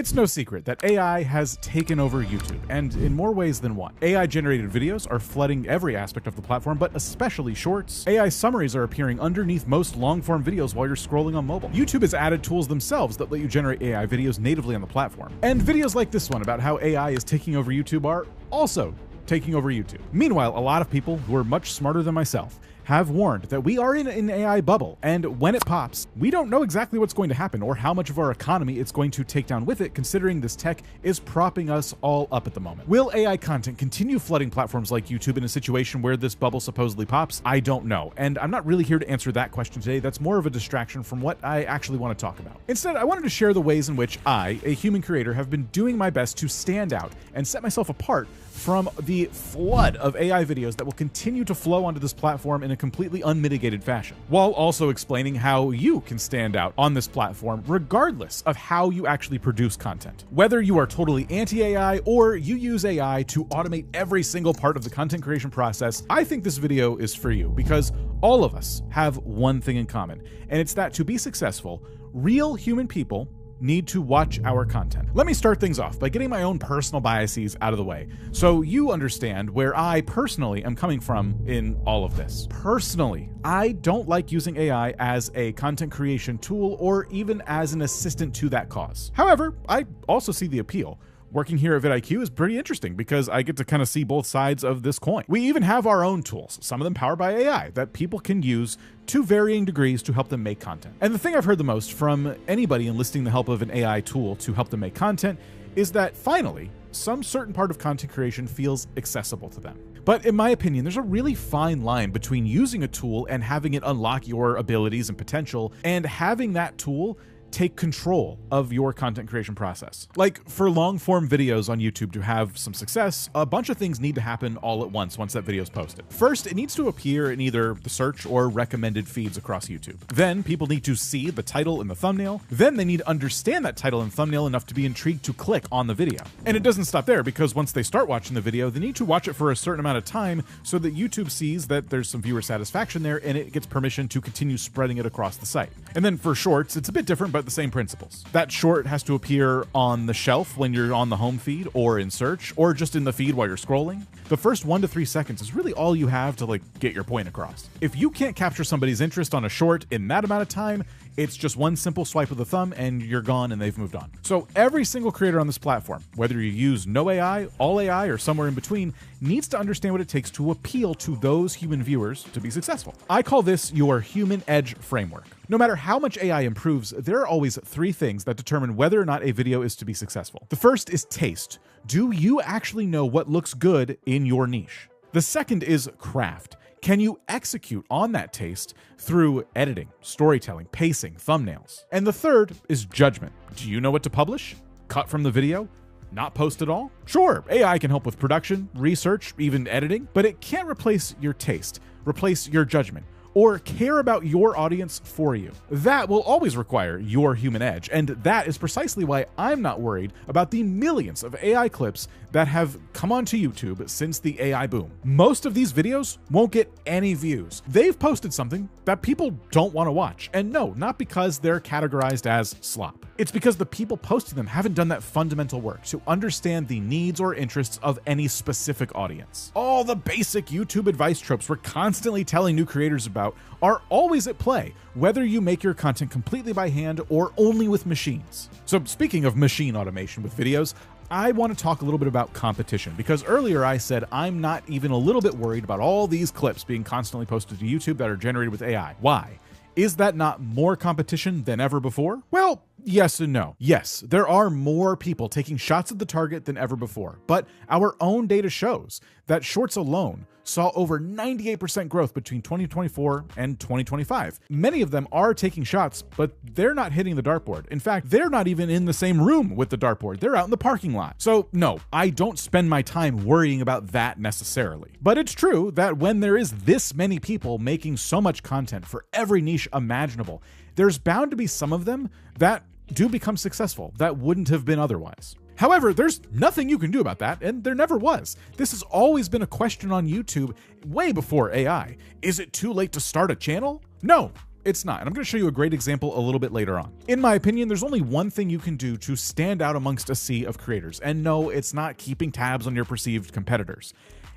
It's no secret that AI has taken over YouTube, and in more ways than one. AI-generated videos are flooding every aspect of the platform, but especially shorts. AI summaries are appearing underneath most long-form videos while you're scrolling on mobile. YouTube has added tools themselves that let you generate AI videos natively on the platform. And videos like this one about how AI is taking over YouTube are also taking over YouTube. Meanwhile, a lot of people who are much smarter than myself have warned that we are in an AI bubble, and when it pops, we don't know exactly what's going to happen or how much of our economy it's going to take down with it, considering this tech is propping us all up at the moment. Will AI content continue flooding platforms like YouTube in a situation where this bubble supposedly pops? I don't know, and I'm not really here to answer that question today. That's more of a distraction from what I actually want to talk about. Instead, I wanted to share the ways in which I, a human creator, have been doing my best to stand out and set myself apart from the flood of AI videos that will continue to flow onto this platform in a completely unmitigated fashion, while also explaining how you can stand out on this platform regardless of how you actually produce content. Whether you are totally anti-AI or you use AI to automate every single part of the content creation process, I think this video is for you because all of us have one thing in common, and it's that to be successful, real human people need to watch our content. Let me start things off by getting my own personal biases out of the way, so you understand where I personally am coming from in all of this. Personally, I don't like using AI as a content creation tool or even as an assistant to that cause. However, I also see the appeal. Working here at vidIQ is pretty interesting because I get to kind of see both sides of this coin. We even have our own tools, some of them powered by AI, that people can use to varying degrees to help them make content. And the thing I've heard the most from anybody enlisting the help of an AI tool to help them make content is that finally, some certain part of content creation feels accessible to them. But in my opinion, there's a really fine line between using a tool and having it unlock your abilities and potential, and having that tool take control of your content creation process. Like for long form videos on YouTube to have some success, a bunch of things need to happen all at once that video is posted. First, it needs to appear in either the search or recommended feeds across YouTube. Then people need to see the title and the thumbnail. Then they need to understand that title and thumbnail enough to be intrigued to click on the video. And it doesn't stop there, because once they start watching the video, they need to watch it for a certain amount of time so that YouTube sees that there's some viewer satisfaction there and it gets permission to continue spreading it across the site. And then for shorts, it's a bit different, but the same principles. That short has to appear on the shelf when you're on the home feed or in search or just in the feed while you're scrolling. The first 1 to 3 seconds is really all you have to get your point across. If you can't capture somebody's interest on a short in that amount of time, it's just one simple swipe of the thumb and you're gone and they've moved on. So every single creator on this platform, whether you use no AI, all AI, or somewhere in between, needs to understand what it takes to appeal to those human viewers to be successful. I call this your human edge framework. No matter how much AI improves, there are always 3 things that determine whether or not a video is to be successful. The first is taste. Do you actually know what looks good in your niche? The second is craft. Can you execute on that taste through editing, storytelling, pacing, thumbnails? And the third is judgment. Do you know what to publish? Cut from the video? Not post at all? Sure, AI can help with production, research, even editing, but it can't replace your taste, replace your judgment, or care about your audience for you. That will always require your human edge, and that is precisely why I'm not worried about the millions of AI clips that have come onto YouTube since the AI boom. Most of these videos won't get any views. They've posted something that people don't want to watch, and no, not because they're categorized as slop. It's because the people posting them haven't done that fundamental work to understand the needs or interests of any specific audience. All the basic YouTube advice tropes we're constantly telling new creators about are always at play, whether you make your content completely by hand or only with machines. So speaking of machine automation with videos, I want to talk a little bit about competition, because earlier I said I'm not even a little bit worried about all these clips being constantly posted to YouTube that are generated with AI. Why? Is that not more competition than ever before? Well, yes and no. Yes, there are more people taking shots at the target than ever before, but our own data shows that shorts alone saw over 98% growth between 2024 and 2025. Many of them are taking shots, but they're not hitting the dartboard. In fact, they're not even in the same room with the dartboard. They're out in the parking lot. So no, I don't spend my time worrying about that necessarily. But it's true that when there is this many people making so much content for every niche imaginable, there's bound to be some of them that do become successful that wouldn't have been otherwise. However, there's nothing you can do about that, and there never was. This has always been a question on YouTube way before AI. Is it too late to start a channel? No, it's not. And I'm going to show you a great example a little bit later on. In my opinion, there's only one thing you can do to stand out amongst a sea of creators. And no, it's not keeping tabs on your perceived competitors.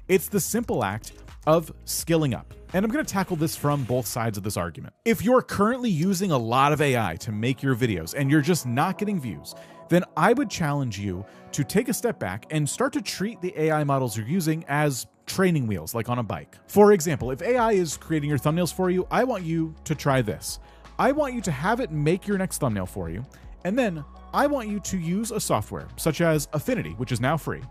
It's the simple act of skilling up. And I'm going to tackle this from both sides of this argument. If you're currently using a lot of AI to make your videos and you're just not getting views, then I would challenge you to take a step back and start to treat the AI models you're using as training wheels, like on a bike. For example, if AI is creating your thumbnails for you, I want you to try this. I want you to have it make your next thumbnail for you, and then I want you to use a software such as Affinity, which is now free,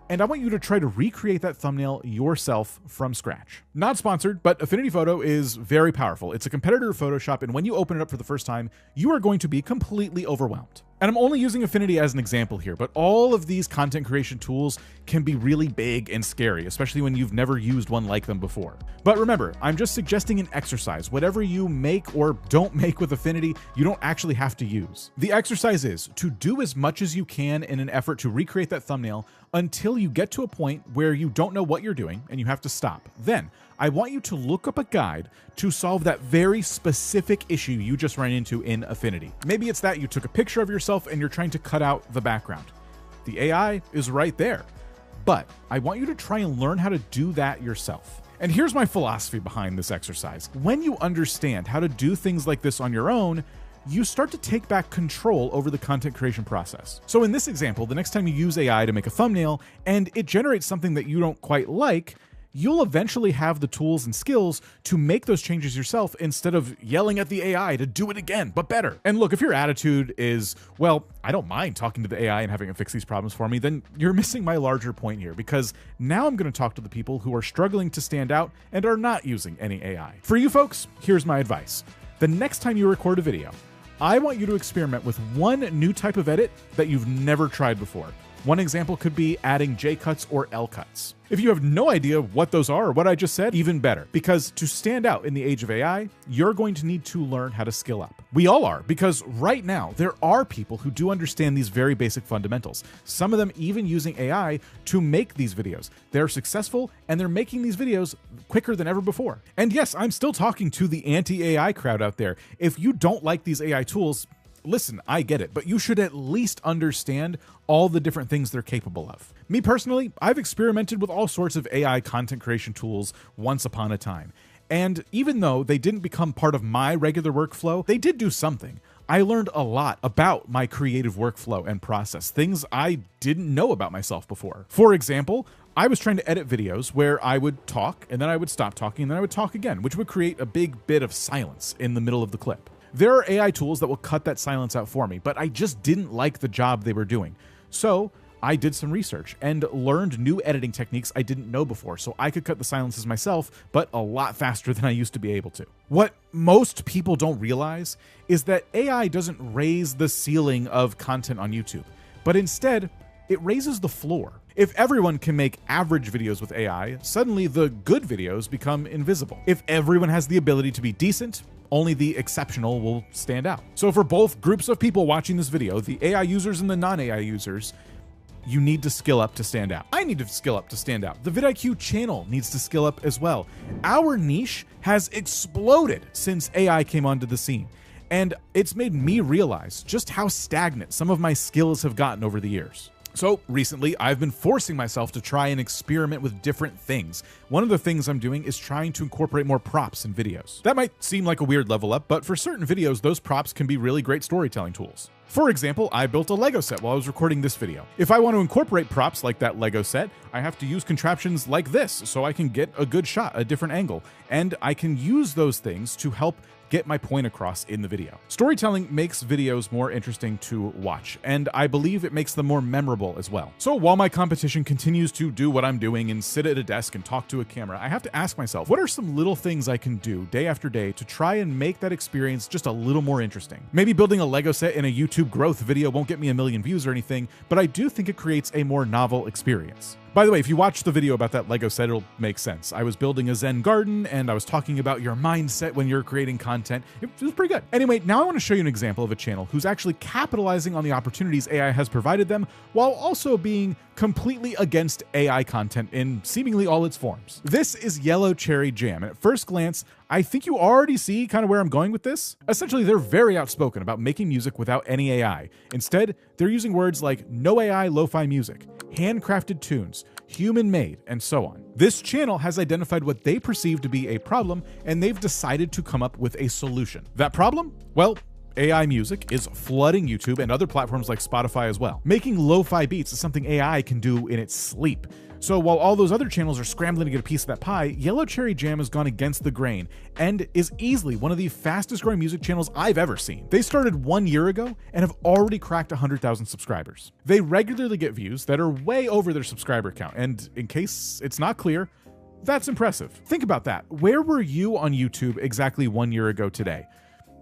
and I want you to try to recreate that thumbnail yourself from scratch. Not sponsored, but Affinity Photo is very powerful. It's a competitor of Photoshop, and when you open it up for the first time, you are going to be completely overwhelmed. And I'm only using Affinity as an example here, but all of these content creation tools can be really big and scary, especially when you've never used one like them before. But remember, I'm just suggesting an exercise. Whatever you make or don't make with Affinity, you don't actually have to use. The exercise is to do as much as you can in an effort to recreate that thumbnail until you get to a point where you don't know what you're doing and you have to stop. Then, I want you to look up a guide to solve that very specific issue you just ran into in Affinity. Maybe it's that you took a picture of yourself and you're trying to cut out the background. The AI is right there, but I want you to try and learn how to do that yourself. And here's my philosophy behind this exercise. When you understand how to do things like this on your own, you start to take back control over the content creation process. So in this example, the next time you use AI to make a thumbnail and it generates something that you don't quite like, you'll eventually have the tools and skills to make those changes yourself instead of yelling at the AI to do it again, but better. And look, if your attitude is, well, I don't mind talking to the AI and having it fix these problems for me, then you're missing my larger point here, because now I'm going to talk to the people who are struggling to stand out and are not using any AI. For you folks, here's my advice. The next time you record a video, I want you to experiment with one new type of edit that you've never tried before. One example could be adding J-cuts or L-cuts. If you have no idea what those are or what I just said, even better, because to stand out in the age of AI, you're going to need to learn how to skill up. We all are, because right now there are people who do understand these very basic fundamentals. Some of them even using AI to make these videos. They're successful and they're making these videos quicker than ever before. And yes, I'm still talking to the anti-AI crowd out there. If you don't like these AI tools, listen, I get it, but you should at least understand all the different things they're capable of. Me personally, I've experimented with all sorts of AI content creation tools once upon a time. And even though they didn't become part of my regular workflow, they did do something. I learned a lot about my creative workflow and process, things I didn't know about myself before. For example, I was trying to edit videos where I would talk and then I would stop talking and then I would talk again, which would create a big bit of silence in the middle of the clip. There are AI tools that will cut that silence out for me, but I just didn't like the job they were doing. So I did some research and learned new editing techniques I didn't know before, so I could cut the silences myself, but a lot faster than I used to be able to. What most people don't realize is that AI doesn't raise the ceiling of content on YouTube, but instead, it raises the floor. If everyone can make average videos with AI, suddenly the good videos become invisible. If everyone has the ability to be decent, only the exceptional will stand out. So for both groups of people watching this video, the AI users and the non-AI users, you need to skill up to stand out. I need to skill up to stand out. The vidIQ channel needs to skill up as well. Our niche has exploded since AI came onto the scene. And it's made me realize just how stagnant some of my skills have gotten over the years. So recently, I've been forcing myself to try and experiment with different things. One of the things I'm doing is trying to incorporate more props in videos. That might seem like a weird level up, but for certain videos, those props can be really great storytelling tools. For example, I built a Lego set while I was recording this video. If I want to incorporate props like that Lego set, I have to use contraptions like this so I can get a good shot, a different angle, and I can use those things to help get my point across in the video. Storytelling makes videos more interesting to watch, and I believe it makes them more memorable as well. So while my competition continues to do what I'm doing and sit at a desk and talk to a camera, I have to ask myself, what are some little things I can do day after day to try and make that experience just a little more interesting? Maybe building a Lego set in a YouTube growth video won't get me 1 million views or anything, but I do think it creates a more novel experience. By the way, if you watch the video about that Lego set, it'll make sense. I was building a Zen garden and I was talking about your mindset when you're creating content. It was pretty good. Anyway, now I want to show you an example of a channel who's actually capitalizing on the opportunities AI has provided them while also being completely against AI content in seemingly all its forms. This is Yellow Cherry Jam, and at first glance, I think you already see kind of where I'm going with this. Essentially, they're very outspoken about making music without any AI. Instead, they're using words like no AI lo-fi music, handcrafted tunes, human-made, and so on. This channel has identified what they perceive to be a problem, and they've decided to come up with a solution. That problem? Well, AI music is flooding YouTube and other platforms like Spotify as well. Making lo-fi beats is something AI can do in its sleep. So while all those other channels are scrambling to get a piece of that pie, Yellow Cherry Jam has gone against the grain and is easily one of the fastest growing music channels I've ever seen. They started 1 year ago and have already cracked 100,000 subscribers. They regularly get views that are way over their subscriber count, and in case it's not clear, that's impressive. Think about that. Where were you on YouTube exactly 1 year ago today?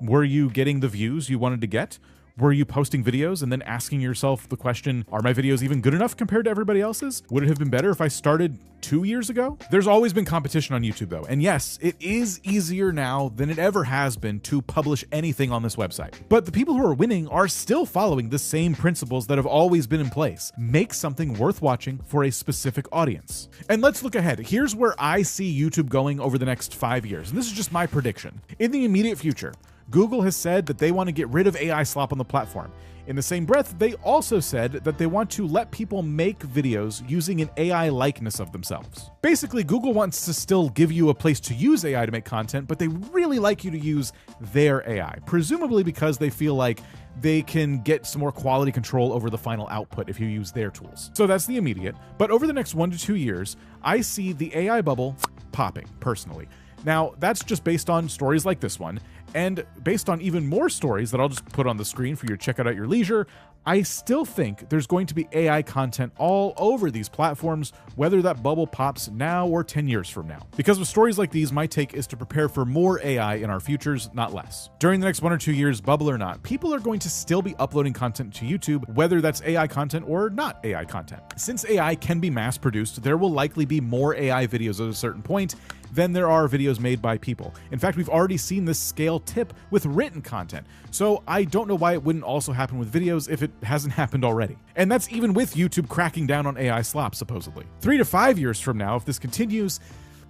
Were you getting the views you wanted to get? Were you posting videos and then asking yourself the question, are my videos even good enough compared to everybody else's? Would it have been better if I started 2 years ago? There's always been competition on YouTube though, and yes, it is easier now than it ever has been to publish anything on this website. But the people who are winning are still following the same principles that have always been in place. Make something worth watching for a specific audience. And let's look ahead. Here's where I see YouTube going over the next 5 years, and this is just my prediction. In the immediate future, Google has said that they want to get rid of AI slop on the platform. In the same breath, they also said that they want to let people make videos using an AI likeness of themselves. Basically, Google wants to still give you a place to use AI to make content, but they really like you to use their AI, presumably because they feel like they can get some more quality control over the final output if you use their tools. So that's the immediate, but over the next 1 to 2 years, I see the AI bubble popping, personally. Now, that's just based on stories like this one, and based on even more stories that I'll just put on the screen for you to check out at your leisure. I still think there's going to be AI content all over these platforms, whether that bubble pops now or 10 years from now. Because with stories like these, my take is to prepare for more AI in our futures, not less. During the next 1 or 2 years, bubble or not, people are going to still be uploading content to YouTube, whether that's AI content or not AI content. Since AI can be mass produced, there will likely be more AI videos at a certain point than there are videos made by people. In fact, we've already seen this scale tip with written content. So I don't know why it wouldn't also happen with videos if it hasn't happened already. And that's even with YouTube cracking down on AI slop, supposedly. 3 to 5 years from now, if this continues,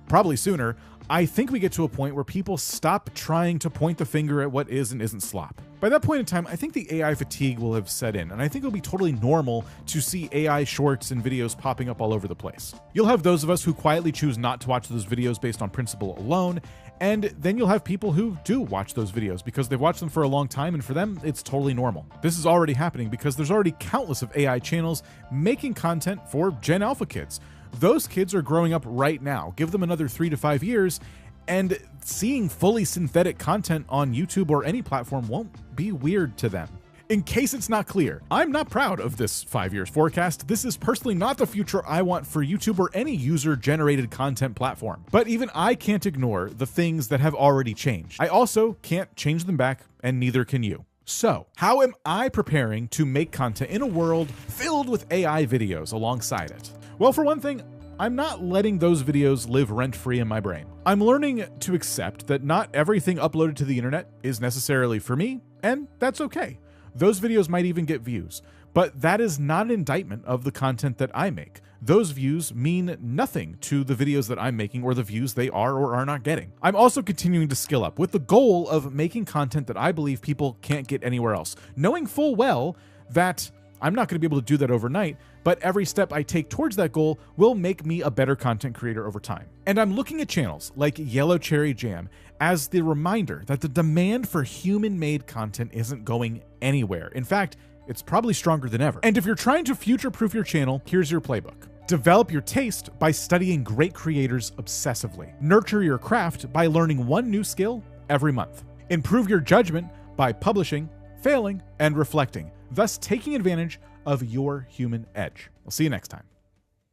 probably sooner, I think we get to a point where people stop trying to point the finger at what is and isn't slop. By that point in time, I think the AI fatigue will have set in, and I think it'll be totally normal to see AI shorts and videos popping up all over the place. You'll have those of us who quietly choose not to watch those videos based on principle alone, and then you'll have people who do watch those videos because they've watched them for a long time, and for them, it's totally normal. This is already happening because there's already countless of AI channels making content for Gen Alpha kids. Those kids are growing up right now. Give them another 3 to 5 years, and seeing fully synthetic content on YouTube or any platform won't be weird to them. In case it's not clear, I'm not proud of this 5 years forecast. This is personally not the future I want for YouTube or any user-generated content platform. But even I can't ignore the things that have already changed. I also can't change them back, and neither can you. So, how am I preparing to make content in a world filled with AI videos alongside it? Well, for one thing, I'm not letting those videos live rent-free in my brain. I'm learning to accept that not everything uploaded to the internet is necessarily for me, and that's okay. Those videos might even get views, but that is not an indictment of the content that I make. Those views mean nothing to the videos that I'm making or the views they are or are not getting. I'm also continuing to skill up with the goal of making content that I believe people can't get anywhere else, knowing full well that I'm not going to be able to do that overnight, but every step I take towards that goal will make me a better content creator over time. And I'm looking at channels like Yellow Cherry Jam as the reminder that the demand for human-made content isn't going anywhere. In fact, it's probably stronger than ever. And if you're trying to future-proof your channel, here's your playbook. Develop your taste by studying great creators obsessively. Nurture your craft by learning one new skill every month. Improve your judgment by publishing, failing, and reflecting, thus taking advantage of your human edge. I'll see you next time.